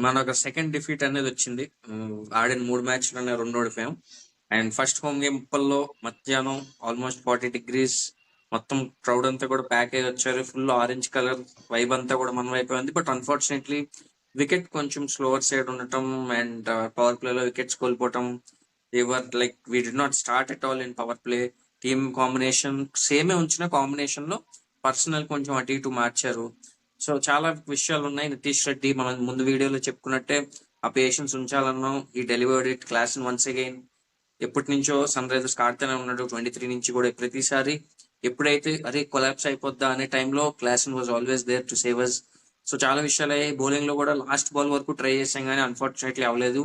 మనకు second defeat అనేది వచ్చింది. ఆడిన 3 మ్యాచ్‌లోనే 2 ఓడిపోయాం. అండ్ ఫస్ట్ హోమ్ గేమ్ ఉప్పల్లో మధ్యాహ్నం ఆల్మోస్ట్ 40 degrees మొత్తం క్రౌడ్ అంతా కూడా ప్యాక్ అయ్యి వచ్చారు. ఫుల్ ఆరెంజ్ కలర్ వైబ్ అంతా కూడా మన వైపే ఉంది. బట్ అన్ఫార్చునేట్లీ వికెట్ కొంచెం స్లోవర్ సైడ్ ఉండటం అండ్ పవర్ ప్లేలో వికెట్స్ కోల్పోవటం. They were like we did not start at all in power play. Team combination సేమే ఉంచిన కాంబినేషన్ లో పర్సనల్ కొంచెం అటు ఇటు మార్చారు. సో చాలా విషయాలు ఉన్నాయి. నితీష్ రెడ్డి మనం ముందు వీడియోలో చెప్పుకున్నట్టే ఆ పేషెన్స్ ఉంచాలన్నాం. ఈ delivered it Klaasen once again. ఎప్పటి నుంచో సన్ రైజర్స్ ఆడుతూనే ఉన్నాడు. 23 నుంచి కూడా ప్రతిసారి ఎప్పుడైతే అరే కొలాప్స్ అయిపోద్దా అనే టైంలో Klaasen was always there to save us. So చాలా విషయాలు అయ్యాయి. బౌలింగ్ లో కూడా లాస్ట్ బాల్ వరకు ట్రై చేసాం కానీ అన్ఫార్చునేట్లీ అవ్వలేదు.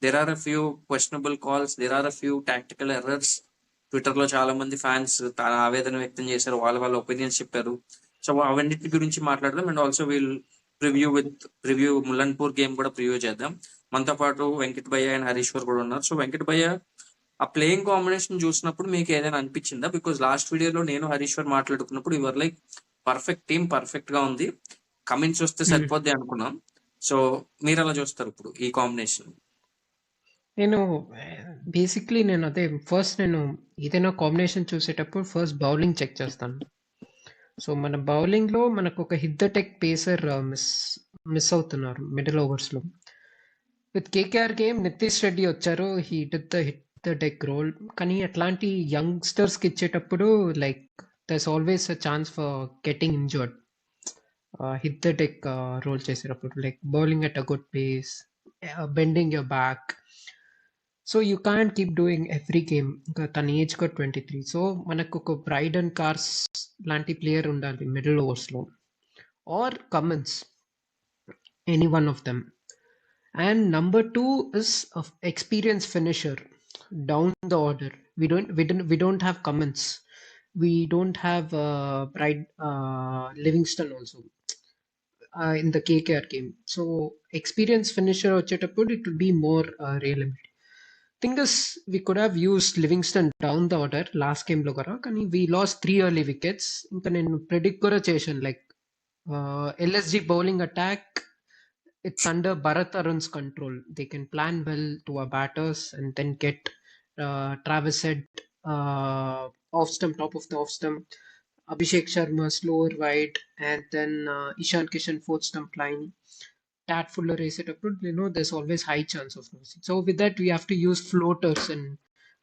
There are a few questionable calls, there are a few tactical errors. Twitter లో చాలా మంది ఫ్యాన్స్ ఆవేదన వ్యక్తం చేశారు, వాళ్ళ ఒపీనియన్స్ చెప్పారు. సో అవన్నిటి గురించి మాట్లాడదాం. And also we'll preview Mullanpur game కూడా ప్రివ్యూ చేద్దాం. మనతో పాటు వెంకట్ భయ్య అండ్ హరీశ్వర్ కూడా ఉన్నారు. సో వెంకట్ భయ్య, ఆ ప్లేయింగ్ కాంబినేషన్ చూసినప్పుడు మీకు ఏదైనా అనిపించిందా? బికాస్ లాస్ట్ వీడియోలో నేను హరీశ్వర్ మాట్లాడుకున్నప్పుడు your like perfect team, perfect గా ఉంది, కమిన్స్ వస్తే సరిపోద్ది అనుకున్నాం. సో మీరు ఎలా చూస్తారు ఇప్పుడు ఈ కాంబినేషన్? నేను బేసిక్లీ నేను ఏదైనా కాంబినేషన్ చూసేటప్పుడు ఫస్ట్ బౌలింగ్ చెక్ చేస్తాను. సో మన బౌలింగ్ లో మనకు ఒక hit the deck pacer miss అవుతున్నారు మిడిల్ ఓవర్స్ లో. With KKR game Nitish Reddy వచ్చారు, he did the hit the deck role. కానీ అట్లాంటి యంగ్స్టర్స్ కి ఇచ్చేటప్పుడు like there's always a chance for getting injured. Hit the deck role చేసేటప్పుడు like bowling at a good pace, bending your back. So you can keep doing every game. ఇంకా తన age గా 23. So మనకు ఒక బ్రైడ్ అండ్ కార్స్ లాంటి player ఉండాలి middle overs లో, or Cummins, any one of them. And number two is of experienced finisher down the order. We don't have Cummins. We don't have Livingstone also in the KKR game. So experienced finisher వచ్చేటప్పుడు it would be more relevant. Thing is, we could have used Livingstone down the order last game లో కూడా, కానీ we lost 3 early wickets. ఇంకా నేను predict కూడా చేశాను like LSG bowling attack, it's under Bharat Arun's control. They can plan well to our batters and then get Travis Head off stump, top of the off stump, Abhishek Sharma slower wide, and then Ishan Kishan fourth stump line. Tat Fuller race it up. There's always high chance of losing. So with that, we have to use floaters and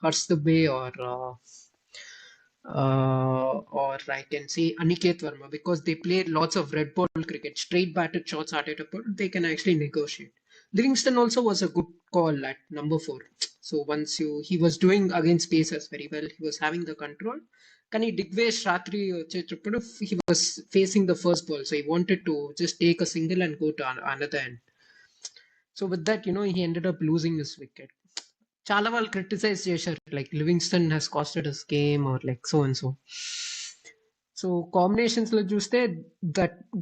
Harsh the Bay or I can say Aniket Verma, because they play lots of red ball cricket, straight batted shots at it, they can actually negotiate. Livingston also was a good call at number 4. So he was doing against pacers very well. He was having the control. Kani Digvesh Ratri, he was facing the first ball, so he wanted to just take a single and go to another end. So with that, he ended up losing his wicket. చాలా వాళ్ళు criticize చేశారు like Livingstone has casted his game or like so and so. So combinations లో చూస్తే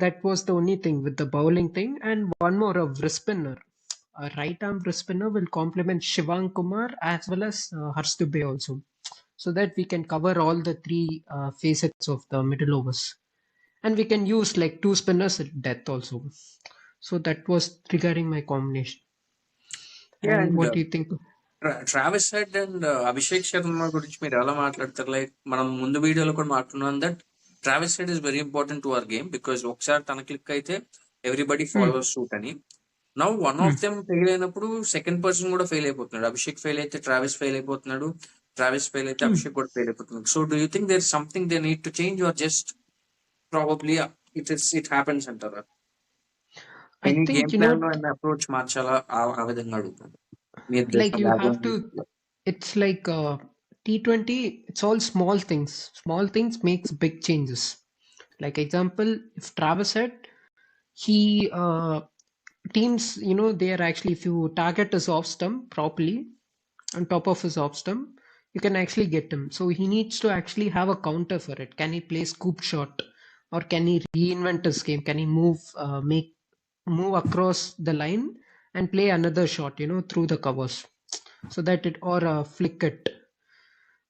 that was the only thing with the bowling thing. And one more, wrist spinner, a right arm wrist spinner will complement Shivang Kumar as well as Harsh Dubey also, so that we can cover all the 3 facets of the middle overs, and we can use like 2 spinners at death also. So that was regarding my combination. Yeah, And what do you think? Travis Head and Abhishek Sharma గురించి మీరు ఎలా మాట్లాడతారు? Like మనం ముందు వీడియోలో కూడా మాట్లాడున్నాం that Travis Head is very important to our game, because ఒకసారి తన క్లిక్ అయితే ఎవ్రీబడి ఫాలోస్ సూట్ అని. Now one of them fail అయినప్పుడు సెకండ్ పర్సన్ కూడా ఫెయిల్ అయిపోతున్నాడు. అభిషేక్ ఫెయిల్ అయితే ట్రావిస్ ఫెయిల్ అయిపోతున్నాడు, ట్రావిస్ ఫెయిల్ అయితే అభిషేక్ కూడా ఫెయిల్ అయిపోతున్నాడు. So do you think there something they need to change or just probably it happens అంటారా? I think గేమ్ ప్లాన్ లో అప్రోచ్ మార్చాలా ఆ విధంగా అడుగుతాను. Like you have to, it's like T20, it's all small things. Small things makes big changes. Like example, if Travis said he teams, they are actually, if you target his off stump properly on top of his off stump, you can actually get him. So he needs to actually have a counter for it. Can he play scoop shot, or can he reinvent his game? Can he move across the line and play another shot, through the covers, so that it, or flick it.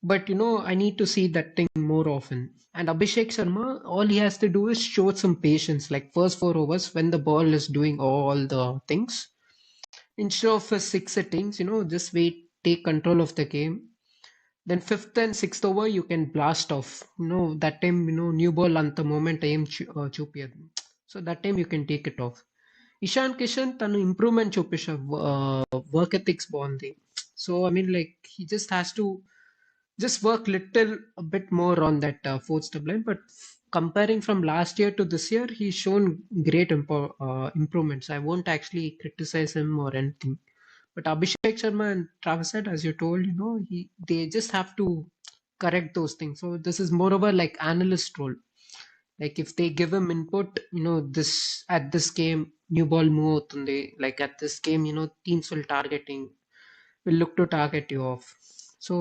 But I need to see that thing more often. And Abhishek Sharma, all he has to do is show some patience, like first 4 overs when the ball is doing all the things. Instead of a six settings, just wait, take control of the game. Then fifth and sixth over, you can blast off. That time, new ball at the moment I am చూపియదు. So that time you can take it off. Ishan Kishan తను improvement చూపించారు, work ethics బాగుంది. So I mean, like, he just has to just work little a bit more on that fourth step line. But comparing from last year to this year, he's shown great improvements. I won't actually criticize him or anything. But Abhishek Sharma and Travis Head, as you told, they just have to correct those things. So this is moreover like analyst role. Like if they give him input, this at this game new ball move avutundi, like at this game, teams will look to target you off. So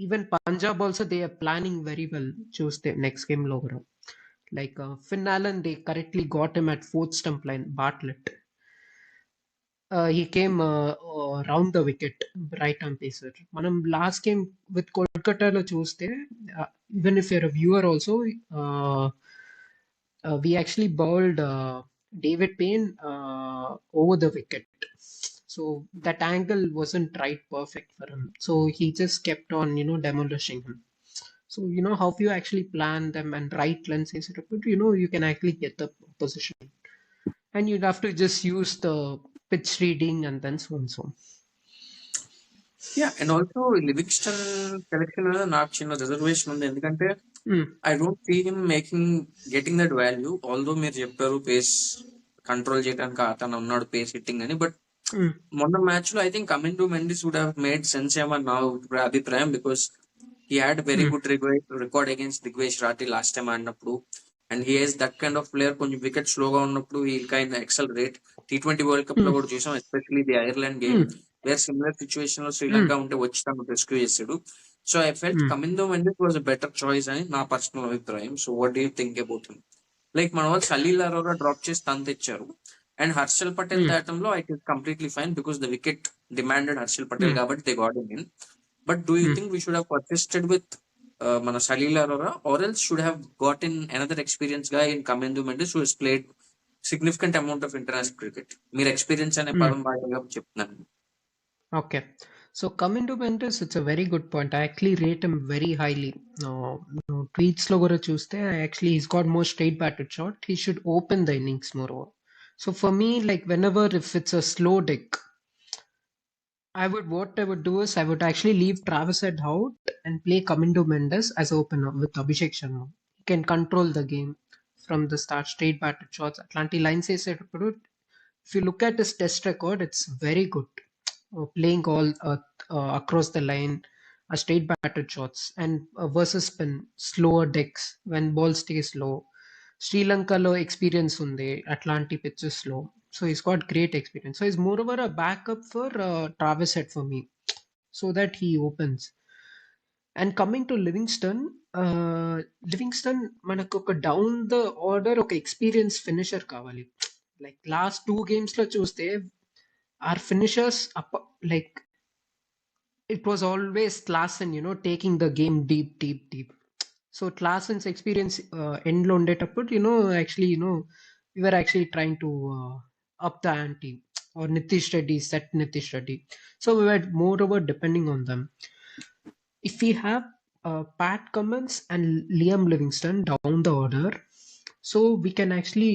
even Punjab also, they are planning very well. Choose the next game logo. Like Finn Allen, they correctly got him at fourth stump line. Bartlett. He came round the wicket, right arm pacer. Manam last game with Kolkata lo చూస్తే, even if you're a viewer also, we actually bowled David Payne over the wicket. So that angle wasn't right perfect for him. So he just kept on, demolishing him. So, how you actually plan them and right lenses, you can actually get the position. And you'd have to just use the pitch reading and then so and so. Yeah and also Livingstone selection మీద నాకు చిన్న reservation ఉంది, ఎందుకంటే Mm, I don't see him getting that value. Although మీరు చెప్పారు pace control చేయడానికి అతను ఉన్నాడు పేస్ హిట్టింగ్ అని, బట్ mm, మొన్న మ్యాచ్ లో I think coming to Mendis would have made sense ఏమని నా అభిప్రాయం, because he had very mm, good record against Digvesh Rathi last time ఆడినప్పుడు. And he has that kind of player. కొంచెం wicket స్లోగా ఉన్నప్పుడు ఈ kind accelerate. T20 world cup లో mm, కూడా చూసాం, especially the Ireland game mm, where similar situation లో Sri Lanka mm, ఉంటే వచ్చి తను రెస్క్యూ చేసాడు. So I felt mm, Kamindu Mendis was a better choice అని నా పర్సనల్ అభిప్రాయం. So what do you think about him? Like మన వాళ్ళు సలీల్ అరోరా డ్రాప్ చేసి తను తెచ్చారు, అండ్ హర్షల్ పటేల్ mm, తేటంలో I think completely fine because the wicket demanded Harshal Patel mm, కాబట్టి they got in. But do you mm. Think we should have persisted with మన Salil Arora, or else should have gotten another experienced guy in Kamendu Mendis who has played significant amount of international cricket? మీరు experience అనే Mm. పదం బాగా చెప్తున్నాను. Okay. So coming to Mendes, it's a very good point. I actually rate him very highly. Tweets lo కూడా చూస్తే, actually he's got more straight batted shot. He should open the innings more over. So for me, like whenever if it's a slow deck, what I would do is I would actually leave Travis Head out and play Kamindo Mendes as opener with Abhishek Sharma. He can control the game from the start, straight batted shots. Atlantic line says it. If you look at his test record, it's very good. Playing all across the line, straight batted shots, and versus spin, slower decks when ball stays low. Sri Lanka lo experience undi, Atlantic pitches low. So he's got great experience. So he's moreover a backup for Travis Head for me, so that he opens. And coming to Livingston మనకు ఒక down the order ఒక experience finisher కావాలి. Like last 2 games లో చూస్తే our finishers like it was always Klaasen, taking the game deep, deep, deep. So Klaasen's experience end లో ఉండేటప్పుడు, actually, we were actually trying to up the ante, or Nitish Reddy, set Nitish Reddy. So we were moreover depending on them. If we have Pat Cummins and Liam Livingstone down the order, so we can actually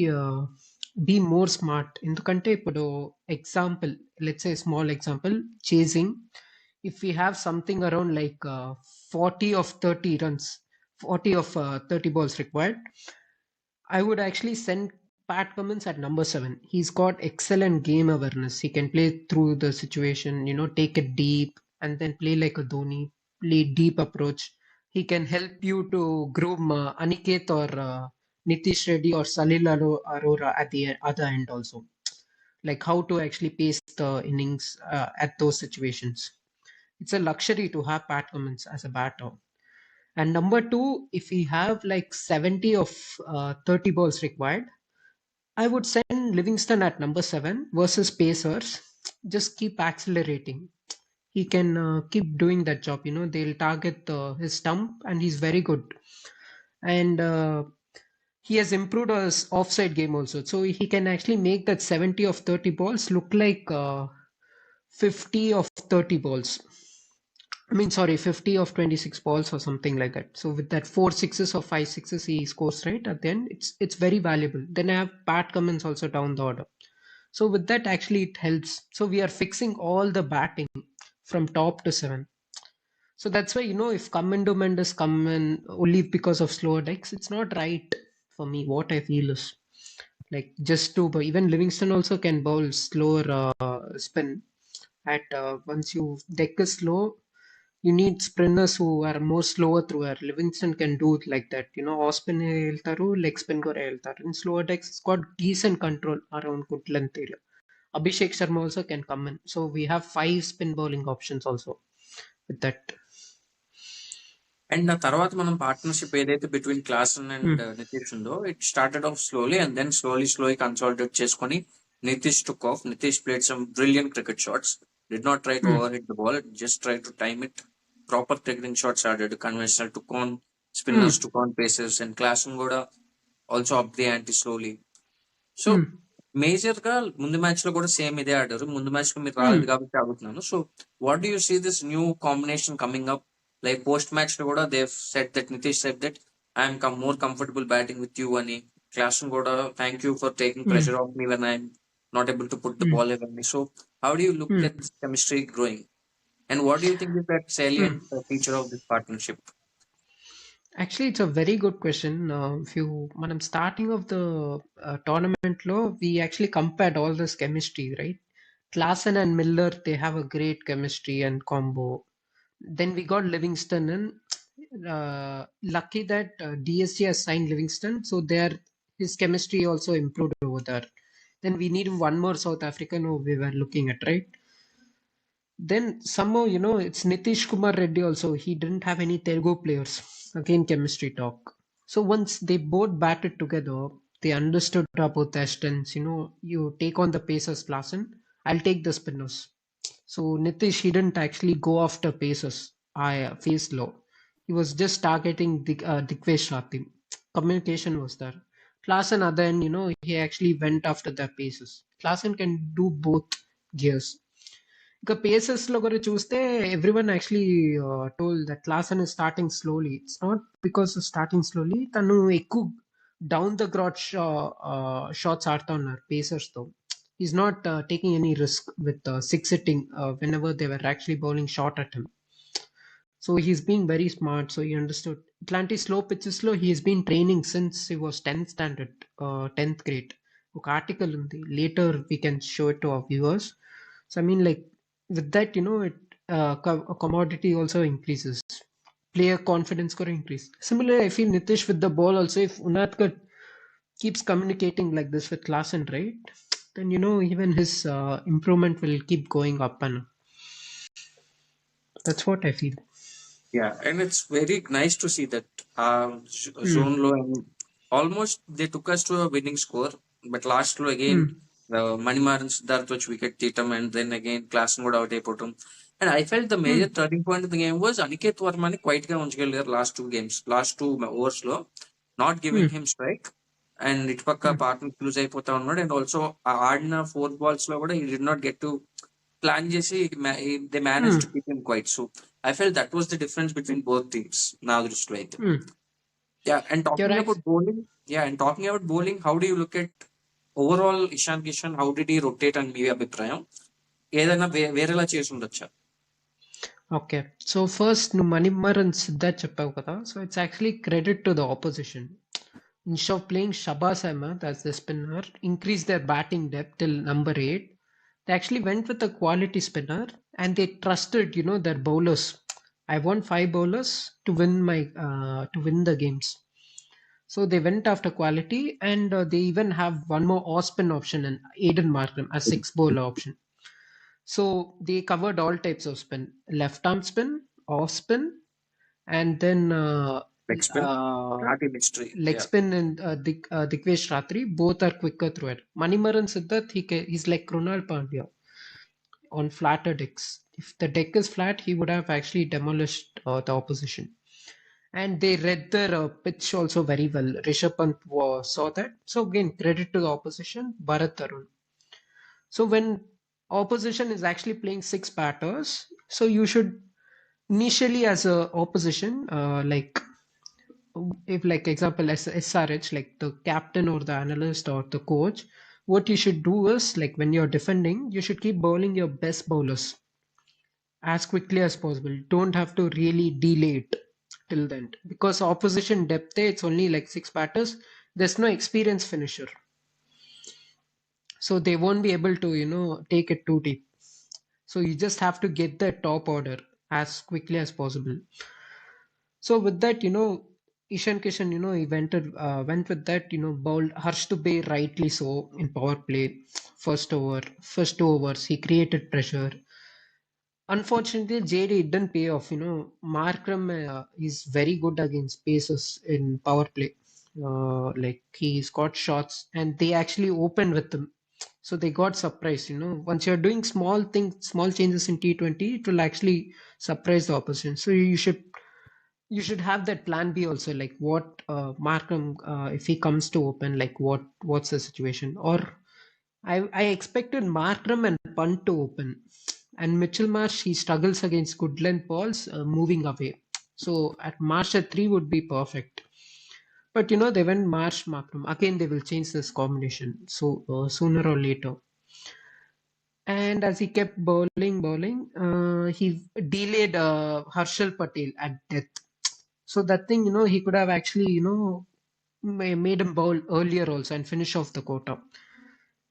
be more smart. ఎందుకంటే ఇప్పుడు example, let's say small example, chasing, if we have something around like 40 of 30 runs, 40 of 30 balls required, I would actually send Pat Cummins at number 7. He's got excellent game awareness. He can play through the situation, take it deep and then play like a Dhoni, play deep approach. He can help you to groom Aniket or Nitish Reddy or Salil Arora at the other end also. Like how to actually pace the innings at those situations. It's a luxury to have Pat Cummins as a batter. And number two, if we have like 70 of 30 balls required, I would send Livingston at number 7 versus Pacers. Just keep accelerating. he can keep doing that job. They'll target his stump, and he's very good. And he has improved his offside game also. So he can actually make that 70 of 30 balls look like 50 of 30 balls. I mean, sorry, 50 of 26 balls or something like that. So with that 4 6s or 5 6s he scores right at the end, it's very valuable. Then I have Pat Cummins also down the order. So with that, actually, it helps. So we are fixing all the batting from top to seven. So that's why, if Commando Mendes come in only because of slower decks, it's not right for me. What I feel is like just to, but even Livingston also can bowl slower spin. At once you deck is slow, you need spinners who are more slower througher. Livingston can do it like that. Off spin వెళ్తారు, leg spin కూడా వెళ్తారు. In slower decks, it's got decent control around good length area. Abhishek Sharma also can come in. So we have 5 spin bowling options also with that. And ఆ తర్వాత మనం partnership ఏదైతే between Klaasen and Hmm. Nitish ఉందో, it started off slowly and then slowly consolidate చేసుకొని Nitish took off. Nitish played some brilliant cricket shots, did not try to Hmm. Over hit the ball, just try to time it. Proper cricketing shots ఆడాడు, conventional took on Hmm. Spinners, took on pacers, and Klaasen కూడా also up the ante slowly. So Hmm. Major గా ముందు match లో కూడా same ఇదే ఆడారు. ముందు match లో మీరు Hmm. రాలేదు కాబట్టి అడుగుతున్నాను. So what do you see this new combination coming up? Like post match లో కూడా they said that, Nitish said that I'm more comfortable batting with you అని. క్లాస్ కూడా thank you for taking Hmm. Pressure off me when I'm not able to put the Hmm. Ball ever. So how do you look Hmm. At this chemistry growing, and what do you think is that Hmm. salient feature of this partnership? Actually, it's a very good question. If you, when starting of the tournament, we actually compared all this chemistry, right? Klaasen and Miller, they have a great chemistry and combo. Then we got Livingston in. Lucky that DSG has signed Livingston, so his chemistry also improved over there. Then we need one more South African who we were looking at, right? Then somehow, it's Nitish Kumar Reddy also. He didn't have any Telugu players. Again, chemistry talk. So once they both batted together, they understood about their strengths. You take on the pacers, Klaasen. I'll take the spinners. So Nitish, he didn't actually go after pacers. I face low. He was just targeting Dikvesh Rathi. Communication was there. Klaasen, other end, he actually went after the paces. Klaasen can do both gears. ఇక phases లో కూడా చూస్తే everyone actually told that Klaasen is starting slowly. It's not because starting slowly, తను ఎక్కువ down the గ్రాట్ shots ఆడుతా ఉన్నారు pacers తో. Is not taking any risk with six sitting whenever they were actually bowling short at him. So he's being very smart. So he understood ఇట్లాంటి slow pitches లో he's been training since he was 10th standard, 10th grade. ఒక article ఉంది, later we can show it to our viewers. So I mean, like with that, it commodity also increases. Player confidence could increase. Similarly, I feel Nitish with the ball also. If Unatkar keeps communicating like this with Klaasen, right, then even his improvement will keep going up, and that's what I feel. Yeah, and it's very nice to see that Hmm. zone low, and almost they took us to a winning score. But last low again, Hmm. Manimaran Siddharth which wicket Titam, and then again Klaasen would out Potom. And I felt the Hmm. major turning point of the game was Aniket Varmani quite గా ఉంచగలిగారు last two games, last two overs లో, not giving Hmm. him strike. And ఇటుపక్క Hmm. Partner clues అయిపోతా ఉన్నాడు. And also ఆడిన 4 balls లో కూడా he did not get to plan చేసి they manage Hmm. To keep him quiet. So I felt that was the difference between both teams నా దృష్టిలో అయితే. Hmm. Yeah, and You're talking right. About bowling, yeah and talking about bowling, how do you look at overall Ishan Kishan, how did he rotate అని మీ అభిప్రాయం? ఏదైనా వేరేలా చేసి ఉండొచ్చా? Okay. So first, నువ్వు మణిమరన్ సిద్ధార్థ్ చెప్పావు కదా. So it's actually credit to the opposition. Instead of playing Shabazz Ahmed as the spinner, increase their batting depth till number 8. They actually went with a quality spinner, and they trusted, their bowlers. I want 5 bowlers to win the games. So they went after quality, and they even have one more off spin option and Aiden Markram as 6 bowler option. So they covered all types of spin: left arm spin, off spin, and then leg spin, uh, not mystery. leg yeah, spin and Dikvesh Ratri. Both are quicker through it. Manimaran Siddharth, he's like Krunal Pandya. on flatter decks. If the deck is flat, he would have actually demolished the opposition. And they read their pitch also very well. Rishabh Pant saw that. So again, credit to the opposition, Bharat Tarun. So when opposition is actually playing six batters, so you should initially as a opposition, like if like example as SRH, like the captain or the analyst or the coach, what you should do is like when you're defending, you should keep bowling your best bowlers as quickly as possible. Don't have to really delay it till then because opposition depth it's only like six batters. There's no experienced finisher, so they won't be able to take it too deep. So you just have to get the top order as quickly as possible. So with that, Ishan Kishan, he went with that, bowled Harsh to Bay rightly so in power play. First 2 overs, he created pressure. Unfortunately, JD didn't pay off. Markram is very good against paces in power play. Like he's got shots, and they actually opened with them, so they got surprised. Once you're doing small things, small changes in T20, it will actually surprise the opposition. So you should have that plan B also, like what Markham if he comes to open, like what's the situation? Or I expected Markram and Punt to open, and Mitchell Marsh he struggles against good length balls moving away. So at Marsh at 3 would be perfect. But they went Marsh Markram again. They will change this combination so sooner or later. And as he kept bowling, he delayed Harshal Patel at death. So that thing, he could have actually, made him bowl earlier also and finish off the quota.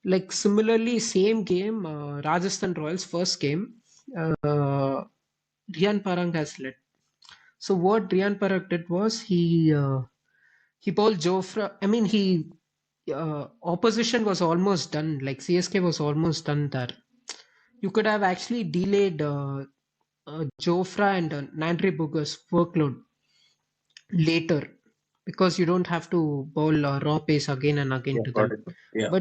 Like similarly, same game, Rajasthan Royals first game, Rian Parang has led. So what Rian Parang did was he bowled Jofra. I mean, he opposition was almost done. Like CSK was almost done there. You could have actually delayed Jofra and Nandri Buga's workload later because you don't have to bowl raw pace again and again Yeah, to got them. it. Yeah.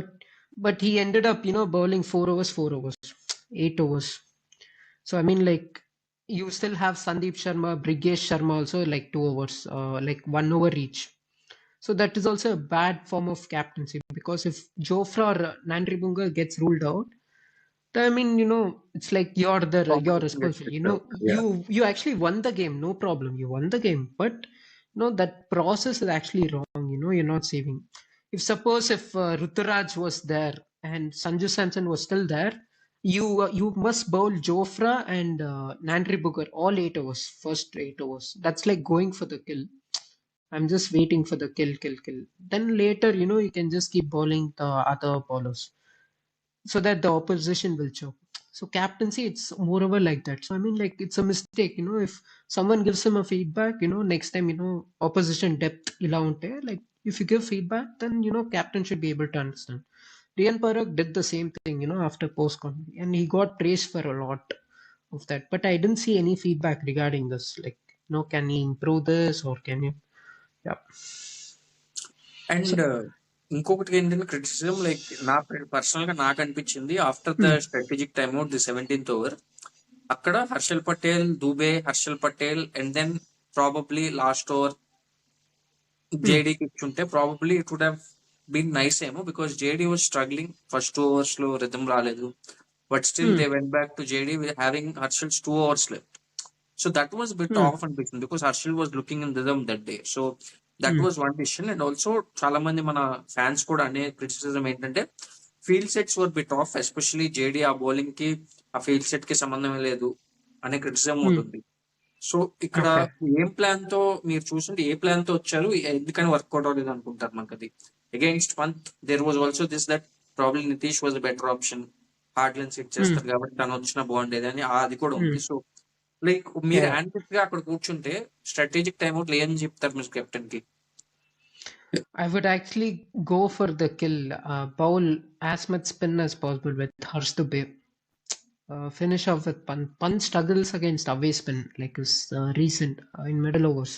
But he ended up bowling 4 overs, 8 overs. So I mean like you still have Sandeep Sharma, Brigesh Sharma also like 2 overs, like 1 over each. So that is also a bad form of captaincy because if Jofra or Nandri Bunga gets ruled out, I mean, it's like you're Competition gets responsible. picked up. Yeah. You actually won the game, no problem. You won the game, but that process is actually wrong. You're not saving. If Ruturaj was there and Sanju Samson was still there, you must bowl Jofra and Nandri Booker all 8 overs, first 8 overs. That's like going for the kill. I'm just waiting for the kill. Then later, you can just keep bowling the other bowlers so that the opposition will choke. So captaincy, it's moreover like that. So I mean, like it's a mistake. If someone gives him a feedback, next time, opposition depth ila unte. Like if you give feedback, then captain should be able to understand. Rian Parag did the same thing, after post con, and he got praised for a lot of that. But I didn't see any feedback regarding this. Like, can he improve this or can you? Yeah. And So. ఇంకొకటి ఏంటంటే criticism like personal గా నాకు అనిపించింది after the Hmm, strategic time out the 17th over అక్కడ Harshal Patel Dube Harshal Patel and then probably last over hmm, జేడీకి ఇచ్చుంటే probably it would have been nice ఏమో because JD was struggling first 2 overs లో రిథమ్ రాలేదు but still hmm, they went back to JD having Harshal's 2 overs left. So that was a bit hmm, off అనిపించింది because Harshal was looking in rhythm that day. So that hmm, was one decision. And also చాలా మంది మన fans కూడా అనే criticism ఏంటంటే field sets were bit of, especially JD ఆ bowling కి ఆ ఫీల్డ్ సెట్ కి సంబంధమే లేదు అనే క్రిటిసిజం hmm. ఉంటుంది. సో ఇక్కడ Okay. ఏం ప్లాన్ తో మీరు చూస్తుంటే ఏ ప్లాన్ తో వచ్చారు, ఎందుకని వర్కౌట్ అవ్వలేదు అనుకుంటారు మనకి అది. Against Pant there was also this that probably Nitish was better option, hard line set Hmm, చేస్తారు కాబట్టి తను వచ్చినా బాగుండేది అని అది కూడా hmm. ఉంది. సో లైక్ Yeah, మీరు yeah. యాన్సిప్ గా అక్కడ కూర్చుంటే స్ట్రాటజిక్ టైం అవుట్ ఏం చెప్తారు మీరు కెప్టెన్ కి? I would actually go for the kill, bowl as much spin as possible with Harsh Dubey. Finish off with Pant. Pant struggles against away spin, like his recent in middle overs.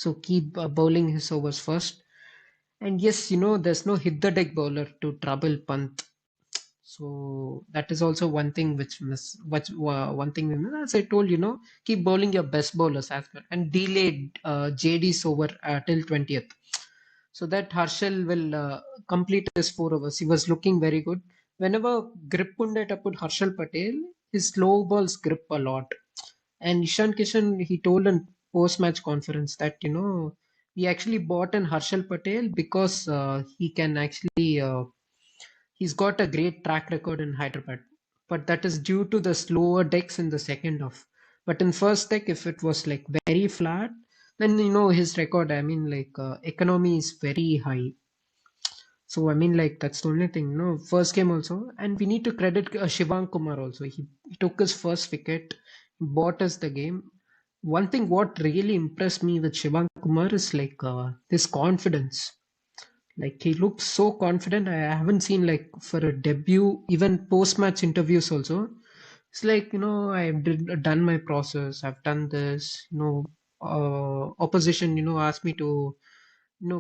So keep bowling his overs first. And yes, there's no hit the deck bowler to trouble Pant. So that is also one thing one thing we miss. As I told, keep bowling your best bowlers as well and delayed JD's over till 20th. So that Harshal will complete his 4 overs. He was looking very good. Whenever grip undeta put Harshal Patel, his slow balls grip a lot. And Ishan Kishan, he told in post-match conference that we actually bought in Harshal Patel because he can actually he's got a great track record in Hyderabad, but that is due to the slower decks in the second half. But in first deck, if it was like very flat, then his record. I mean, like economy is very high. So I mean, like that's the only thing. First game also, and we need to credit Shivang Kumar also. He took his first wicket, bought us the game. One thing what really impressed me with Shivang Kumar is like this confidence. Like he looks so confident. I haven't seen like for a debut, even post-match interviews also. It's like done my process. I've done this. Opposition asked me to.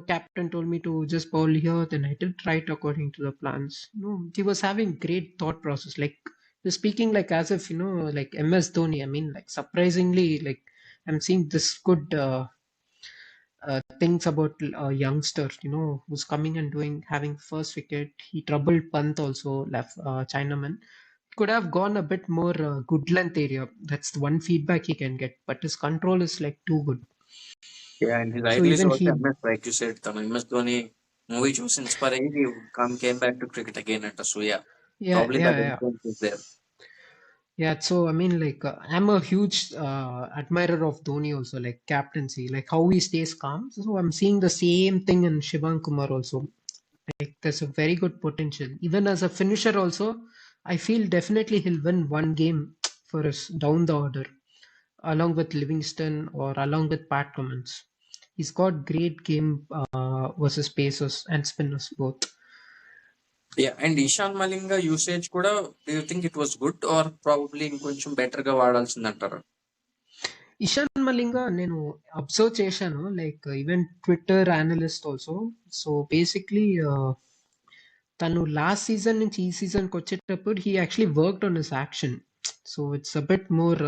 Captain told me to just bowl here. Then I did right according to the plans. He was having great thought process. Like he's speaking like as if like MS Dhoni. I mean, like surprisingly, like I'm seeing this good. Things about a youngster, who's coming and having first wicket. He troubled Pant also, left Chinaman. Could have gone a bit more good length area. That's the one feedback he can get, but his control is like too good. Yeah, and his So idol is even also he, MS, like you said, the MS Dhoni movie చూసి inspire అయ్యి he came back to cricket again అంట. So yeah, yeah, probably yeah, that yeah. influence is there. Yeah, so I mean, like, I'm a huge admirer of Dhoni also, like captaincy, like how he stays calm. So I'm seeing the same thing in Shivan Kumar also. Like, there's a very good potential. Even as a finisher, also, I feel definitely he'll win one game for us down the order, along with Livingston or along with Pat Cummins. He's got great game versus pacers and spinners both. Yeah, and Ishan Malinga usage కూడా do you think it was good or probably ఇంకొంచెం better గా వాడాల్సింది అంటారా? ఇషాన్ మలింగా నేను observe చేశాను like even Twitter analyst also so basically తను last season నుంచి ఈ సీజన్కి వచ్చేటప్పుడు he actually worked on his action so it's a bit more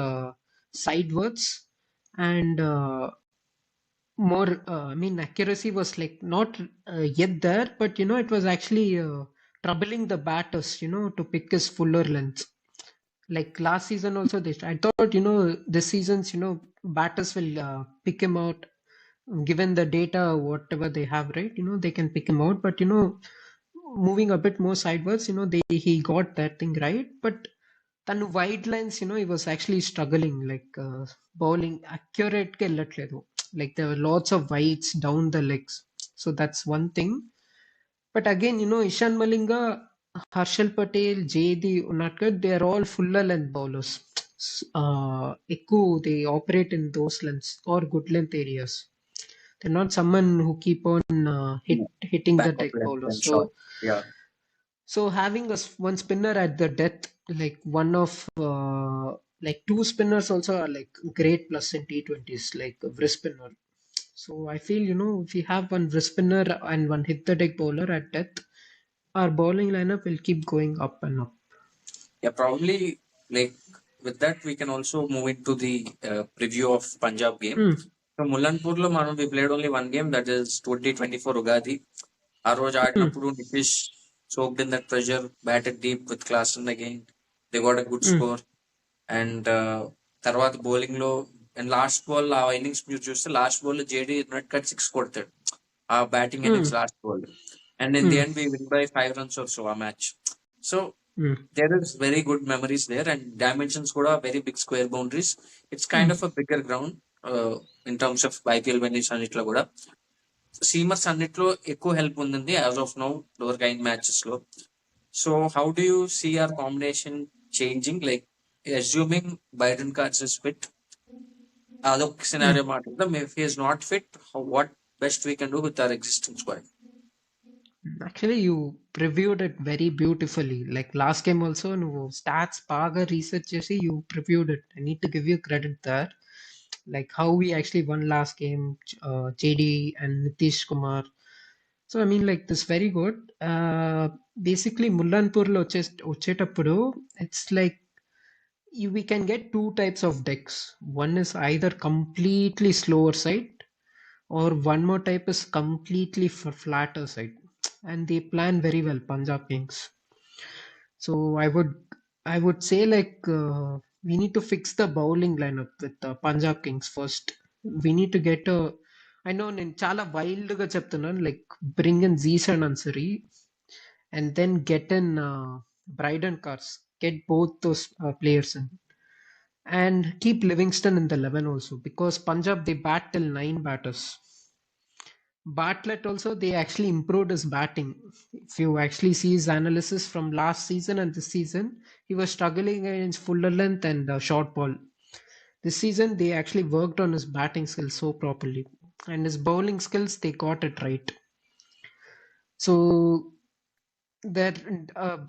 side words and more I mean accuracy was like not yet there but it was actually troubling the batters to pick his fuller length like last season also I thought this season's batters will pick him out given the data whatever they have right they can pick him out but moving a bit more sideways he got that thing right but tanu wide lines he was actually struggling like bowling accurate ke ellatledu like there were lots of wides down the legs so that's one thing but again Ishan Malinga Harshal Patel JD Unatkar they are all fuller length bowlers they operate in those lengths or good length areas they're not someone who keep on Yeah. hitting the Back of deck length bowlers and short. Yeah. so having one spinner at the death, like one of like two spinners also are like great plus in T20s, like a wrist spinner. So I feel if we have one wrist spinner and one hit the deck bowler at death, our bowling lineup will keep going up and up. Yeah, probably like with that we can also move into the preview of Punjab game. So Mullanpur lo మనం we played only one game that is 2024 Ugadi. ఆ రోజు ఆడినప్పుడు Nitish soaked in that pressure, batted deep with Klaasen again. They got a good score. And తర్వాత bowling లో and last ball ఆ innings మీరు చూస్తే last ball లో జేడీ నెట్ కట్ 6 కొడతాడు ఆ batting innings last ball and in the end we win by 5 runs or so ఆ match so there is very good memories there and dimensions కూడా very big square boundaries it's kind of a bigger ground in terms of IPL winners అన్నిట్లో కూడా సీమర్స్ అన్నిట్లో ఎక్కువ help ఉంది as of now డోర్ kind matches లో so how do you see our combination changing like assuming Biden cards is fit అదొక scenario మాట్లాడదాం if he is not fit what best we can do with our existing squad. Actually, you previewed it very beautifully. Like last game also, నువ్వు stats బాగా research చేసి you previewed it. I need to give you credit there. Like how we actually won last game, JD and Nitish Kumar. So I mean, like this very good. Basically, Mullanpurలో వచ్చేటప్పుడు it's like we can get two types of decks. One is either completely slower side, or one more type is completely flatter side, and they plan very well. Punjab Kings. So I would say like we need to fix the bowling lineup with the Punjab Kings first. We need to get a. I know నేను చాలా wild గా చెప్తున్నాను, like bring in Zeeshan Ansari and then get in Bryden Cars, get both those players in, and keep Livingston in the 11 also, because Punjab they bat till 9 batters. Bartlett also, they actually improved his batting. If you actually see his analysis from last season and this season, he was struggling against fuller length and short ball. This season, they actually worked on his batting skills so properly, and his bowling skills, they got it right. So their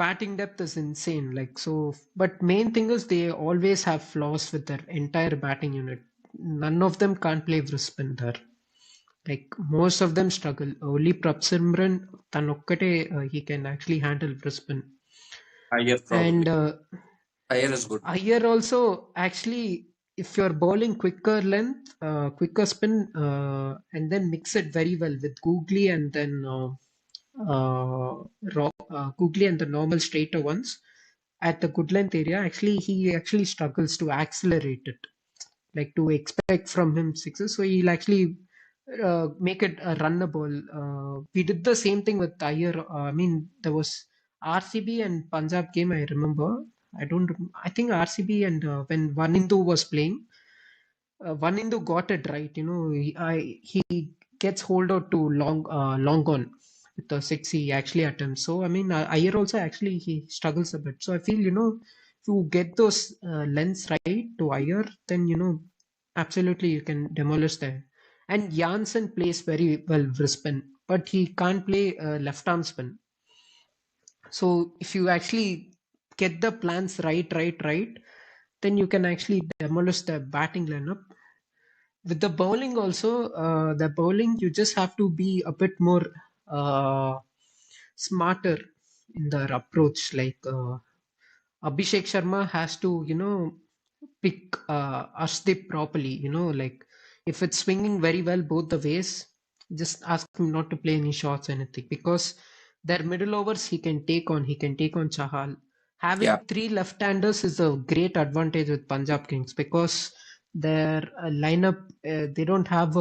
batting depth is insane. Like so, but main thing is they always have flaws with their entire batting unit. None of them can't play wrist-spin there. Like most of them struggle. Only Prabsimran Tanokkate he can actually handle Brisbane. Iyer And probably. Iyer is good. Iyer also actually, if you're bowling quicker length, quicker spin, and then mix it very well with googly and then googly and the normal straighter ones at the good length area, actually he actually struggles to accelerate it, like to expect from him sixes. So he'll actually make it a runnable. We did the same thing with Iyer. I mean, there was RCB and Punjab game. I remember. I don't. I think RCB and when Vanindu was playing, Vanindu got it right. You know, he gets hold out to long on with the six he actually attempts. So I mean, Iyer also actually he struggles a bit. So I feel, if you get those lengths right to Iyer, then absolutely you can demolish them. And Janssen plays very well wrist-spin, but he can't play left arm spin. So if you actually get the plans right, then you can actually demolish the batting lineup. With the bowling also, the bowling you just have to be a bit more uh, smarter in their approach. Like Abhishek Sharma has to, pick Arshdeep properly. Like if it's swinging very well both the ways, just ask him not to play any shots or anything, because their middle overs he can take on. He can take on Chahal. Yeah. Having three left-handers is a great advantage with Punjab Kings, because their lineup they don't have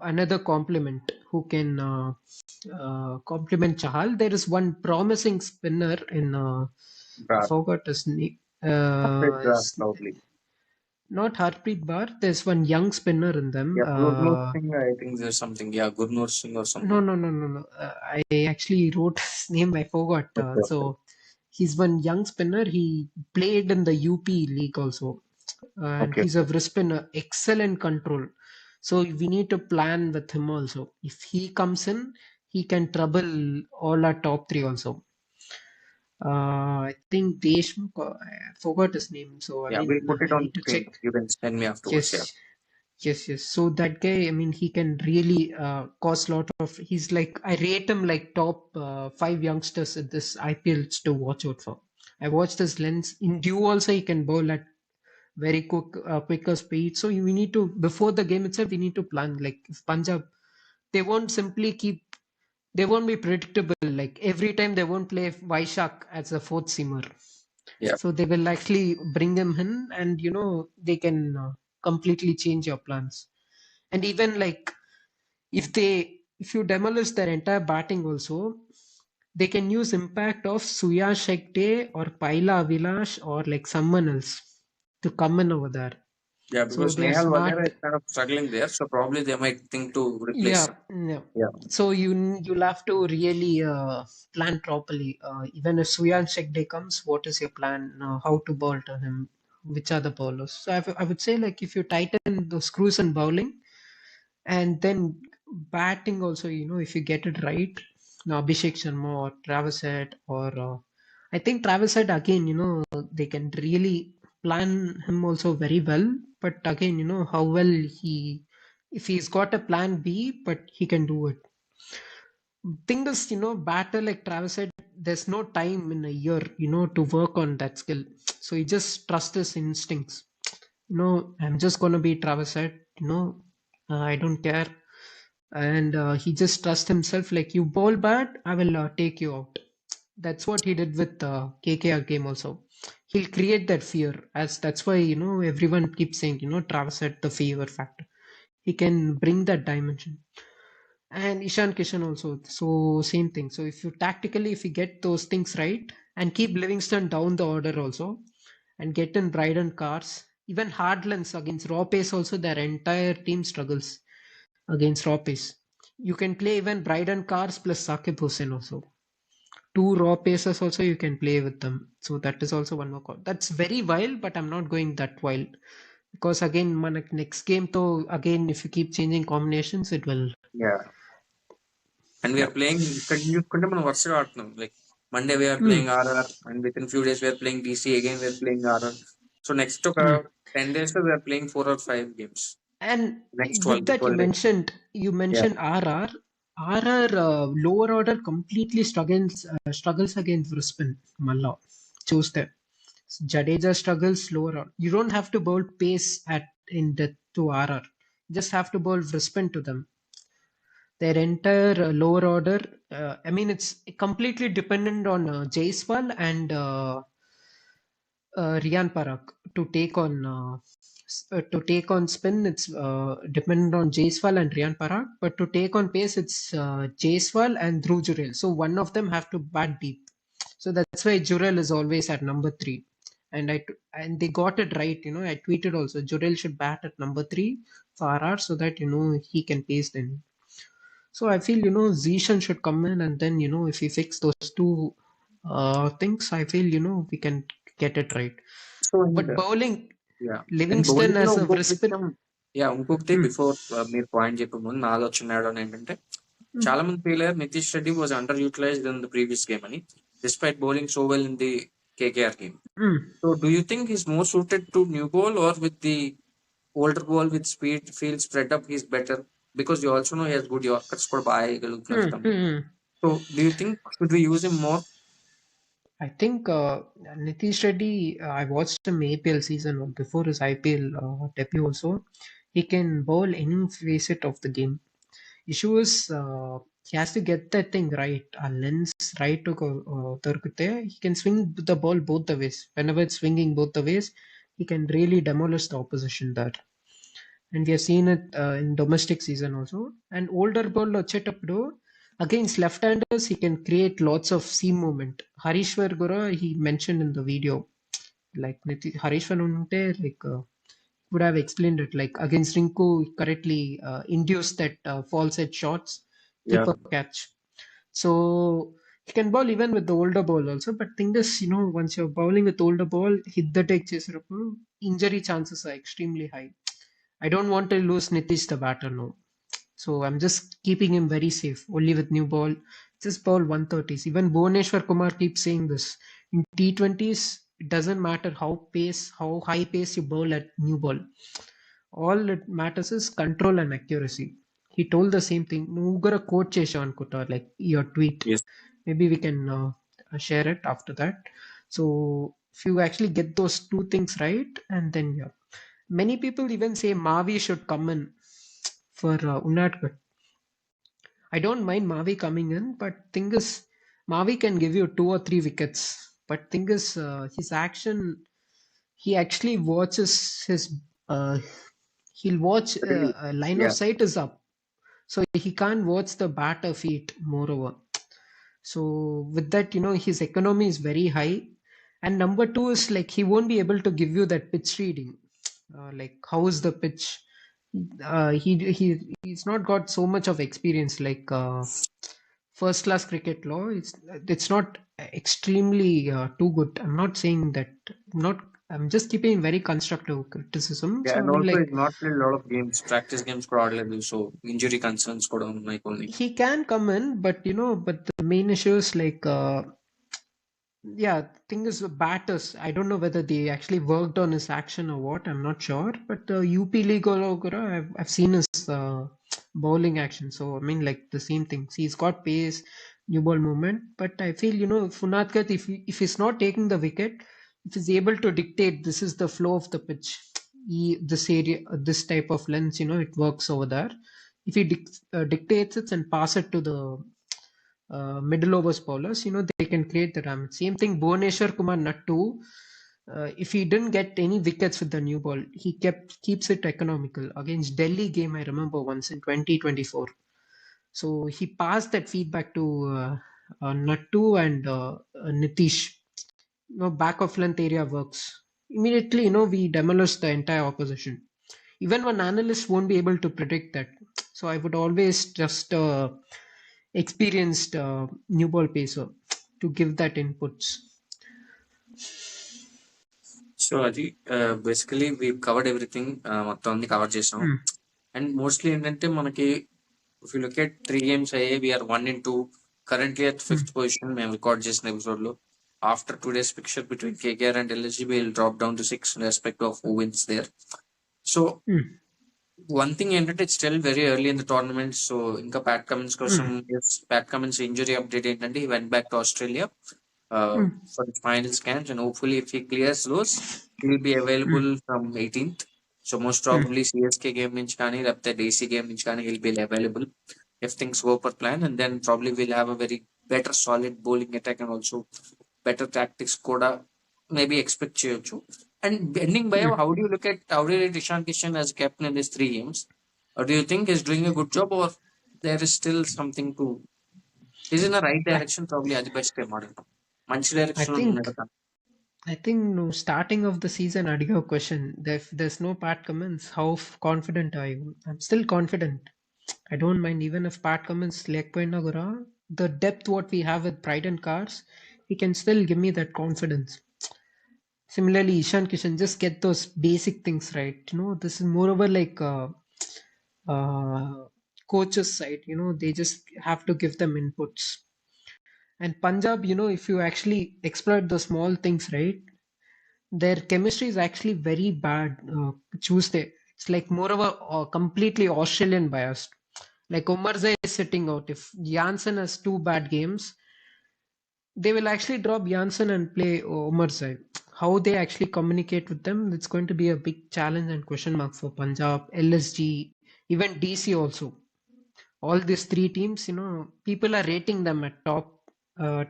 another complement who can complement Chahal. There is one promising spinner in I Bra. forgot his name. Bra probably. Not Harpreet Bar. There's one young spinner in them. Yeah, Gurnur Singh, I think there's something. Yeah, Gurnur Singh or No, someone. no, no, no, no. I actually wrote his name. I forgot. Okay, okay. So he's one young spinner. He played in the UP league also, and Okay. he's a wrist spinner. Excellent control. So we need to plan with him also. If he comes in, he can trouble all our top three also. I think Deshmukh. I forgot his name. So I Yeah, we'll mean, put it I on need to screen. check. You can send me afterwards. Yeah. Yes, yes. So that guy, I mean, he can really cause lot of. He's like, I rate him like top five youngsters at this IPL to watch out for. I watched his lens in due. Also, he can bowl at very quicker speed. So we need to, before the game itself, we need to plan. Like if Punjab, they won't simply keep. They won't be predictable. Like every time they won't play Vaishak as a fourth seamer. Yeah. So they will actually bring them in, and they can completely change your plans. And even like if you demolish their entire batting also, they can use impact of Suya Shekte or Paila Vilash or like someone else to come in over there. Yeah, So because they are Nehal Vazira smart. is kind of struggling there, so probably they might think to replace Yeah, him. yeah. Yeah. So you'll have to really plan properly. Even if Suyan Shekde comes, what is your plan? How to bowl to him? Which are the bowlers? So I would say like if you tighten the screws in bowling, and then batting also, if you get it right, now Abhishek Sharma or Travis Head or I think Travis Head again, they can really plan him also very well. But again, how well he if he's got a plan B, but he can do it. Thing is, batter like Travis said, there's no time in a year, to work on that skill. So he just trusts his instincts. I'm just gonna be Travis said, I don't care. And he just trusts himself, like, you bowl bad, I will take you out. That's what he did with KKR game also. He'll create that fear, as that's why everyone keeps saying Travis said the fever factor. He can bring that dimension. And Ishan Kishan also. So same thing. So if you tactically, if you get those things right and keep Livingston down the order also, and get in Bryden cars, even Hardlands against raw pace also, their entire team struggles against raw pace. You can play even Bryden cars plus Saqib Hussain also. Two raw paces also you can play with them. So that is also one more call. That's very wild, but I'm not going that wild. Because again, next game though, again, if you keep changing combinations, it will. Yeah. And we Yeah. are playing చూసుకుంటే మనం వరుసగా ఆడుతున్నాం like Monday we are Hmm. Playing RR and with in few days we are playing DC again we are playing RR so next ఒక Hmm. 10 days లో we are playing 4 or 5 games And next with that, 12 days. you Yeah. mentioned RR. RR lower order completely struggles against Brisbane. Malla, choose that. Jadeja struggles lower order. You don't have to bowl pace at in depth to RR. Just have to bowl Brisbane to them. Their entire lower order. I mean, it's completely dependent on Jaiswal and Rian Parak to take on spin. It's dependent on Jaiswal and Rian Parak, but to take on pace, it's Jaiswal and Dhruv Jurel. So one of them have to bat deep. So that's why Jurel is always at number 3. And they got it right. I tweeted also Jurel should bat at number 3 for RR so that he can pace them. So I feel Zishan should come in, and then if we fix those two things, I feel we can get it right. So But and bowling, yeah and Livingston bowling లో as a ఇంకొక Brisbane. విషయం, ఇంకొకటి Hmm, before మీరు point చెప్పే ముందు నా ఆలోచన ఏడని ఏంటంటే hmm, చాలా మంది player Nitish Reddy was under utilised in the previous game అని despite bowling so well in the KKR game. hmm, so do you think he's more suited to new ball or with the older ball with speed, field spread up, he's better because you also know he has good Yorkers కూడా బాగా hmm, వేయగలుగుతున్నాడు. hmm. So do you think should we use him more? I think Nitish Reddy, I watched him APL season before his IPL debut also. He can bowl any facet of the game. Issue is he has to get that thing right. A lens right to Turkute. He can swing the ball both the ways. Whenever it's swinging both the ways, he can really demolish the opposition there. And we have seen it in domestic season also. And older ball వచ్చేటప్పుడు against left-handers, he can create lots of seam movement. Harishwar Gura, he mentioned in the video, like Harishwar unte like would have explained it, like against Rinku correctly induced that false edge shots, Yeah. keeper catch. So he can bowl even with the older ball also. But thing is, once you're bowling with older ball, hit the take చేసేటప్పుడు injury chances are extremely high. I don't want to lose Nitish the batter now. So I'm just keeping him very safe. Only with new ball. Just bowl 130s. Even Bhuvaneshwar Kumar keeps saying this. In T20s, it doesn't matter how high pace you bowl at new ball. All it matters is control and accuracy. He told the same thing. నువ్వు కూడా quote చేసావు అనుకుంటా, like your tweet. Yes. Maybe we can share it after that. So if you actually get those two things right, and then yeah. Many people even say Mavi should come in for Unadkat. I don't mind Mavi coming in, but thing is, Mavi can give you 2 or 3 wickets. But thing is, his action, he actually watches his. Uh, he'll watch Really? line of Yeah. sight is up, so he can't watch the batter feet. Moreover, so with that, his economy is very high. And number two is like he won't be able to give you that pitch reading, like how is the pitch. He's not got so much of experience like first class cricket law. It's not extremely too good. I'm not saying that. I'm just keeping very constructive criticism. Yeah, So I and mean, also like, he's not played a lot of games, practice games కూడా ఆడలేదు, so injury concerns కూడా ఉన్నాయి కొన్ని. he can come in, but but the main issue is like Yeah, thing is, batters. I don't know whether they actually worked on his action or what. I'm not sure. But UP League I've seen his bowling action. So I mean, like the same thing. See, he's got pace, new ball movement. But I feel Funadkat, if he's not taking the wicket, if he's able to dictate this is the flow of the pitch, this area, this type of lens, it works over there. If he dictates it and pass it to the middle overs bowlers, they can create the damage. Same thing, Bhuvaneshwar Kumar Nattu. If he didn't get any wickets with the new ball, he keeps it economical. Against Delhi game, I remember once in 2024. So he passed that feedback to Nattu and Nitish. Back of length area works. Immediately, we demolish the entire opposition. Even one analyst won't be able to predict that. So I would always just experienced new ball pacer to give that inputs. So అది basically we covered everything, మొత్తం అన్ని cover చేసాం. Hmm. And mostly ఏంటంటే మనకి if you look at 3 games అయ్యే we are 1-2 currently at 5th position మేము record చేసిన episode లో. After 2 days picture between KKR and LSG will drop down to 6 respect of who wins there. So one thing ఏంటంటే it's still very early in the tournament. So ఇంకా Pat Cummins కోసం Pat Cummins injury update ఏంటంటే he went back to Australia for the final scans, and hopefully if he clears those he will be available from 18th. So most probably CSK game నుంచి కానీ లేకపోతే DC game నుంచి కానీ he'll be available if things go per plan, and then probably we'll have a very better solid bowling attack and also better tactics కూడా maybe expect చేయొచ్చు. And ending by how do you look at how do you rate Ishan Kishan as captain in these 3 games? Or do you think he's doing a good job, or there is still something to he's in the right direction? Probably అది best ఏమో మంచి I direction think ఉన్నాడు. I think no, starting of the season, I a question. If there's no Pat Cummins, how confident are you? I'm still confident. I don't mind even if Pat Cummins lekpoinagura, the depth what we have with Pride and Cars, he can still give me that confidence. Similarly, Ishan Kishan, just get those basic things right. This is moreover like coaches side. They just have to give them inputs. And Punjab, if you actually exploit the small things right, their chemistry is actually very bad. Tuesday, it's like more of a completely Australian biased. Like Omarzai is sitting out. If Janssen has 2 bad games, they will actually drop Janssen and play Omarzai. How they actually communicate with them, it's going to be a big challenge and question mark for Punjab, LSG, even DC also. All these 3 teams, people are rating them at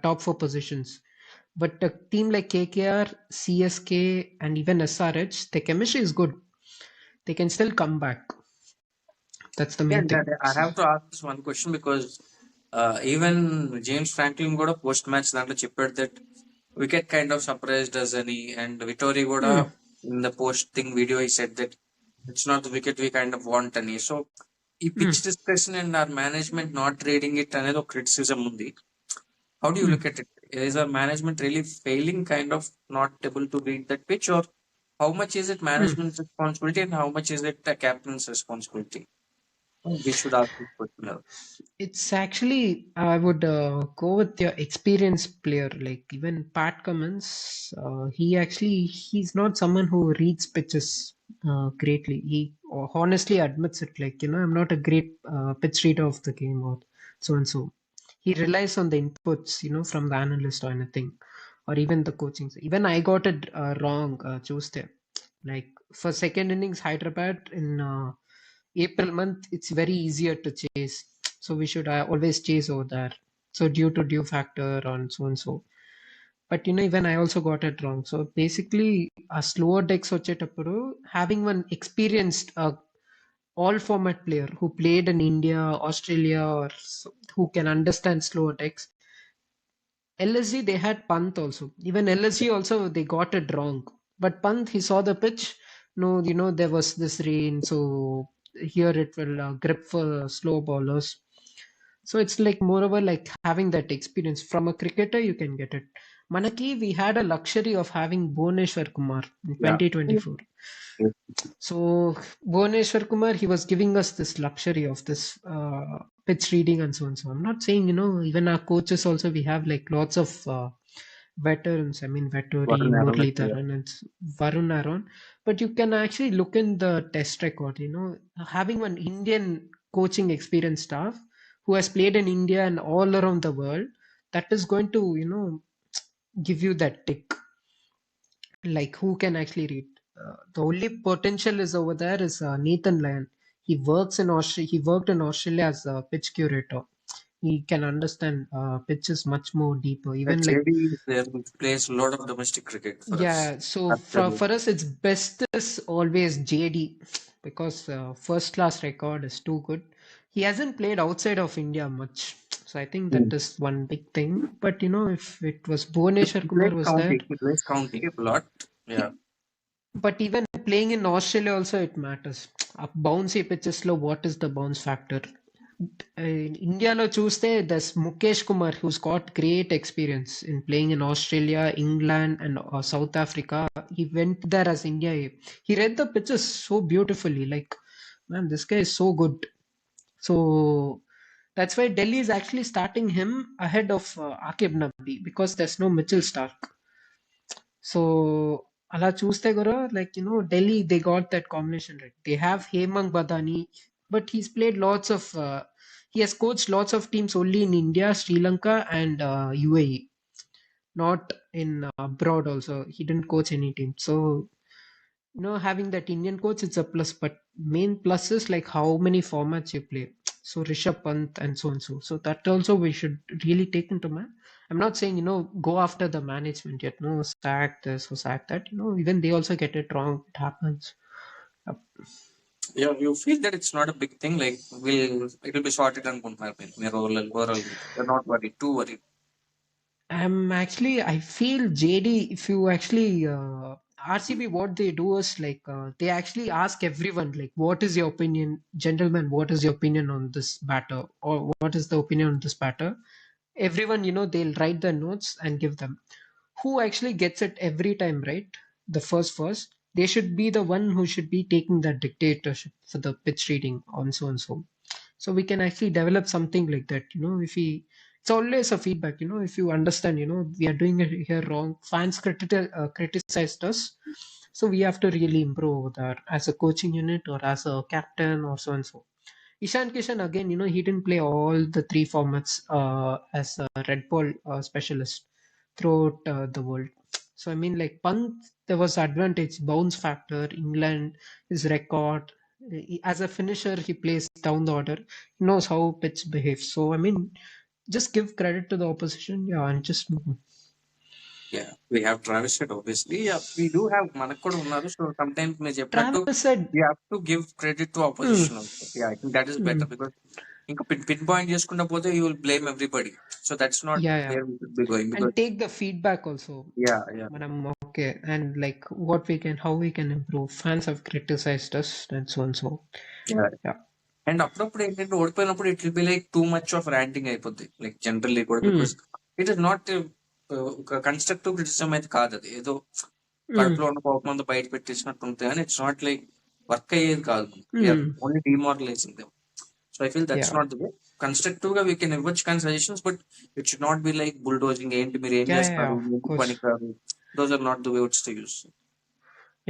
top 4 positions. But a team like KKR, CSK, and even SRH, the chemistry is good. They can still come back. That's the main thing. I have to ask this one question because even James Franklin got a post match దాంట్లో చెప్పాడు that wicket kind of surprised us అని, and Vittori కూడా in the post thing video he said that it's not the wicket we kind of want అని. So ఈ pitch discussion and our management not reading it అనేది ఒక criticism ఉంది. How do you look at it? Is our management really failing, kind of not able to read that pitch, or how much is it management's responsibility and how much is it the captain's responsibility? We should ask this question. It's actually, I would go with your experienced player, like even Pat Cummins. He's not someone who reads pitches greatly. He honestly admits it, like, I'm not a great pitch reader of the game or so and so. He relies on the inputs, from the analyst or anything, or even the coaching. Even I got it wrong Tuesday. Like for second innings, Hyderabad in April month, it's very easier to chase. So we should always chase over there. So due to due factor on so and so. But even I also got it wrong. So basically, a slower decks వచ్చేటప్పుడు having one experienced all format player who played in India, Australia, or who can understand slower decks. LSG, they had Pant also. Even LSG also, they got it wrong. But Pant, he saw the pitch. No, there was this rain, so here it will grip for slow bowlers. So it's like moreover like having that experience. From a cricketer, you can get it. Manaki, we had a luxury of having Bhuvaneshwar Kumar in 2024. So Bhuvaneshwar Kumar, he was giving us this luxury of this pitch reading and so on. So I'm not saying, even our coaches also, we have like lots of veterans. I mean, Vettori, Varun Aaron, yeah. Muralidharan, and Varun Aaron. But you can actually look in the test record, having an Indian coaching experience staff who has played in India and all around the world, that is going to, give you that tick. Like, who can actually read? The only potential is over there is Nathan Lyon. He works in Australia. He worked in Australia as a pitch curator. He can understand pitches much more deeper. Yeah, Even like, JD is there, who plays a lot of domestic cricket for us. yeah. So That's the for reason. us, it's best is always JD because first class record is too good. He hasn't played outside of India much, so I think that Hmm. is one big thing. But if it was He Bhuvaneshwar Kumar plays was there, county. He plays county a lot. Yeah. but even playing in Australia also it matters. A bouncy pitches లో what is the bounce factor? ఇండియాలో చూస్తే there's Mukesh Kumar who's got great experience in playing in Australia, England and South Africa. He went there as India. He read the pitches so beautifully. Like, man, this guy is so good. So that's why Delhi is actually starting him ahead of Akib Nabi because there's no Mitchell Stark. So అలా చూస్తే కూడా Delhi they got that combination right. They have Hemang Badani, but he's played lots of he has coached lots of teams only in India, Sri Lanka and UAE, not in abroad also. He didn't coach any team. So having that Indian coach, it's a plus, but main plus is like how many formats you play. So Rishabh Pant and so and so. So that also we should really take into man. I'm not saying go after the management yet. No, sack this or sack that. Even they also get it wrong. It happens. Uh, Yeah, you feel that it's not a big thing. Like, it will be sorted and overall. You're not worried, too worried. I feel JD, if you actually, RCB, what they do is like, they actually ask everyone, like, what is your opinion, gentlemen, what is your opinion on this batter? Or what is the opinion on this batter? Everyone, they'll write their notes and give them. Who actually gets it every time, right? The first, they should be the one who should be taking that dictatorship for the pitch reading on so and so. So we can actually develop something like that. If we, it's always a feedback. If you understand, we are doing it here wrong. Fans criticized us, so we have to really improve that as a coaching unit or as a captain or so and so. Ishan Kishan again, he didn't play all the three formats as a red ball specialist throughout the world. So I mean, like Pant, there was advantage, bounce factor, England, his record. As a finisher, he plays down the order. He knows how pitch behaves. So I mean, just give credit to the opposition, yeah, and just move on. Yeah, we have Travis Head, obviously. Yeah, we do have Manakkodu Unnaru. So sometimes మీరు చెప్పినట్టు Travis said, you have to give credit to mm, opposition also. Yeah, I think that is better mm, because ఇంకా pin point చేసుకుంటా పోతే you will blame everybody. So that's not yeah, yeah, where we should be going because and take the feedback also. yeah. Madam, okay, and like how we can improve. Fans have criticized us and so and so. Yeah. Yeah. And అప్పుడప్పుడు ఏంటంటే ఓడిపోయినప్పుడు it will be like too much of ranting అయిపోద్ది like generally కూడా Mm, because it is not ఒక constructive criticism అయితే కాదు అది ఏదో mm, కడుపులో ఉన్న కోపం అంతా బయట పెట్టేసినట్టు ఉంటుంది కానీ ఇట్స్ నాట్ లైక్ వర్క్ అయ్యేది కాదు we are mm, only demoralising them so I feel that's yeah, not the way constructive గా వీ కెన్ ఇవ్వచ్చు కానీ suggestions but it should not be like bulldozing ఏంటి మీరు ఏం yeah, చేస్తారు of ఎందుకు course. పని కాదు those are not the ways to use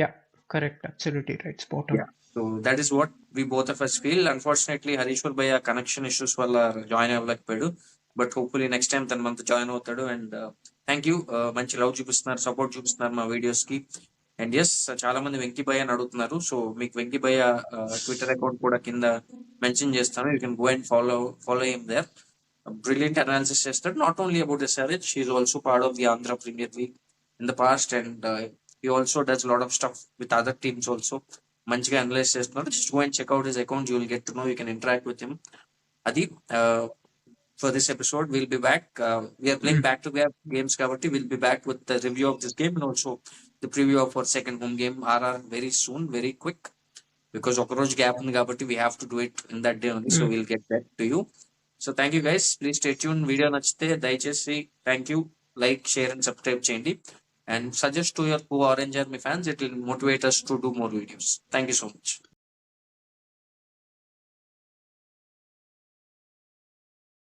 Yeah, correct. Absolutely right. Spot on. Yeah. So that is what we both of us feel. Unfortunately, Harishwar Bhaiya connection issues వల్ల join అవ్వలేకపోయాడు but hopefully next time తన మనతో join అవుతాడు and thank you మంచి love చూపిస్తున్నారు support చూపిస్తున్నారు మా videos కి అండ్ ఎస్ చాలా మంది వెంకీ భయ్య అని అడుగుతున్నారు సో మీకు వెంకీ భయ్య ట్విట్టర్ అకౌంట్ కూడా కింద మెన్షన్ చేస్తాను you can go and follow him there brilliant analysis చేస్తాడు not only about SRH he's also part of the Andhra Premier League in the past and he also does a lot of stuff with other teams also మంచిగా analyse చేస్తున్నారు just go and check out his account you will get to know you can interact with him అది for this episode will be back we are playing back to back games కాబట్టి will be back with the review of this game and also the preview of our second home game RR very soon very quick because ఒక రోజు gap ఉంది కాబట్టి we have to do it in that day only so will get back to you so thank you guys please stay tune video నచ్చితే దయచేసి thank you like share and subscribe చేయండి and suggest to your who Orange Army fans. It will motivate us to do more videos. Thank you so much.